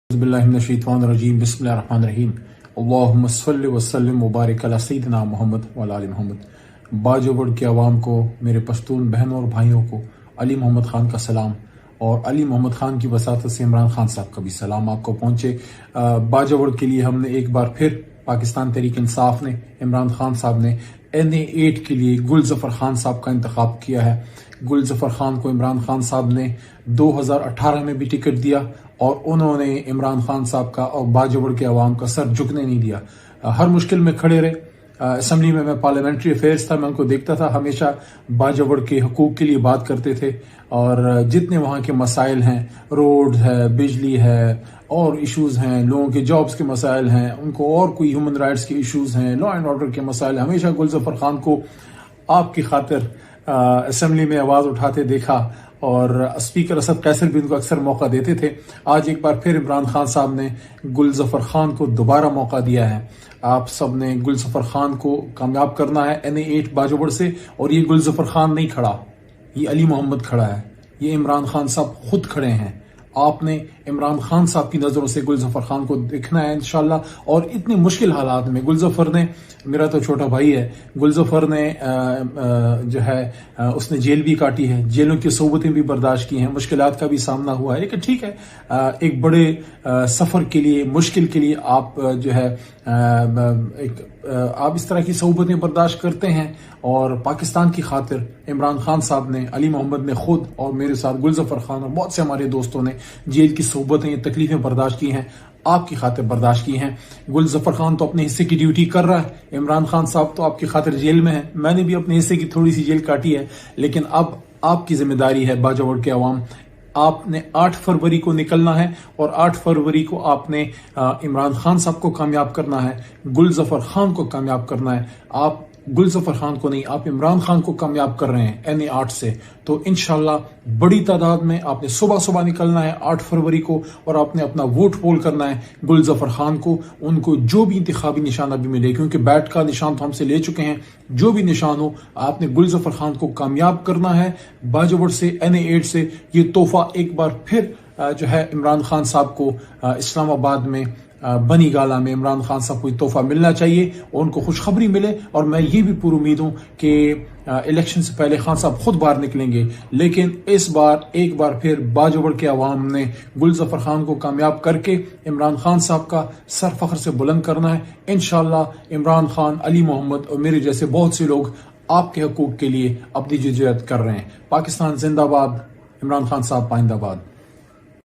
बिस्मिल्लाहिर्रहमानिर्रहीम बिस्मिल्लाहिर्रहमानिर्रहीम अल्लाहुम्मा सल्लि व सल्लिम व बारिक अला सय्यिदिना मोहम्मद व अला आलि मोहम्मद। बाजोबड़ की आवाम को, मेरे पश्तून बहनों और भाइयों को अली मोहम्मद खान का सलाम, और अली मोहम्मद खान की वसातत से इमरान खान साहब का भी सलाम आपको पहुँचे। बाजोबड़ के लिए हमने एक बार फिर पाकिस्तान तहरीक इंसाफ ने, इमरान खान साहब ने NA8 के लिए गुल ज़फ़र खान साहब का इंतखाब किया है। गुल ज़फ़र खान को इमरान खान साहब ने 2018 में भी टिकट दिया और उन्होंने इमरान खान साहब का और बाजोबड़ के अवाम का सर झुकने नहीं दिया। हर मुश्किल में खड़े रहे। असम्बली में मैं पार्लियामेंट्री अफेयर्स था, मैं उनको देखता था, हमेशा बाजोबड़ के हकूक़ के लिए बात करते थे और जितने वहाँ के मसाइल हैं, रोड है, बिजली है और इश्यूज़ हैं, लोगों के जॉब्स के मसाइल हैं, उनको और कोई ह्यूमन राइट्स के इश्यूज़ हैं, लॉ एंड ऑर्डर के मसाइल, हमेशा गुल ज़फ़र खान को आपकी खातिर असम्बली में आवाज़ उठाते देखा और स्पीकर असद कैसर भी उनको अक्सर मौका देते थे। आज एक बार फिर इमरान खान साहब ने गुल ज़फ़र खान को दोबारा मौका दिया है। आप सब ने गुल ज़फ़र खान को कामयाब करना है NA8 बाजोबड़ से। और ये गुल ज़फ़र खान नहीं खड़ा, ये अली मोहम्मद खड़ा है, ये इमरान खान साहब खुद खड़े हैं। आपने इमरान खान साहब की नज़रों से गुल ज़फ़र खान को देखना है इंशाल्लाह। और इतने मुश्किल हालात में गुल ज़फ़र ने, मेरा तो छोटा भाई है, गुल ज़फ़र ने जो है उसने जेल भी काटी है, जेलों की सोबतें भी बर्दाश्त की हैं, मुश्किलात का भी सामना हुआ है। लेकिन ठीक है, एक बड़े सफ़र के लिए, मुश्किल के लिए आप जो है आप इस तरह की सोबतें बर्दाश्त करते हैं। और पाकिस्तान की खातिर इमरान खान साहब ने, अली मोहम्मद ने खुद और मेरे साथ गुल ज़फ़र खान और बहुत से हमारे दोस्तों ने जेल की सोबतें, ये तकलीफें बर्दाश्त की हैं, आपकी खातिर बर्दाश्त की हैं। गुल ज़फ़र खान तो अपने हिस्से की ड्यूटी कर रहा है, इमरान खान साहब तो आपकी खातिर जेल में है, मैंने भी अपने हिस्से की थोड़ी सी जेल काटी है। लेकिन अब आपकी जिम्मेदारी है बाजोबड़ के अवाम, आपने 8 फरवरी को निकलना है और 8 फरवरी को आपने इमरान खान साहब को कामयाब करना है, गुल ज़फ़र खान को कामयाब करना है। आप गुल ज़फ़र खान को नहीं, आप इमरान खान को कामयाब कर रहे हैं NA8 से। तो इंशाल्लाह बड़ी तादाद में आपने सुबह सुबह निकलना है 8 फरवरी को और आपने अपना वोट पोल करना है गुल ज़फ़र खान को। उनको जो भी इंतखाबी निशान अभी मिले, क्योंकि बैट का निशान तो हमसे ले चुके हैं, जो भी निशान हो आपने गुल ज़फ़र खान को कामयाब करना है बाजोबड़ से, NA8 से। ये तोहफा एक बार फिर जो है इमरान खान साहब को इस्लामाबाद में, बनी गाला में इमरान खान साहब को तोहफा मिलना चाहिए और उनको खुशखबरी मिले। और मैं ये भी पूरी उम्मीद हूँ कि इलेक्शन से पहले खान साहब खुद बाहर निकलेंगे। लेकिन इस बार एक बार फिर बाजोबड़ के अवाम ने गुल ज़फ़र खान को कामयाब करके इमरान खान साहब का सर फख्र से बुलंद करना है। इंशाल्लाह इमरान खान, अली मोहम्मद और मेरे जैसे बहुत से लोग आपके हकूक़ के लिए अपनी जद्दोजहद कर रहे हैं। पाकिस्तान जिंदाबाद, इमरान खान साहब पाइंदाबाद।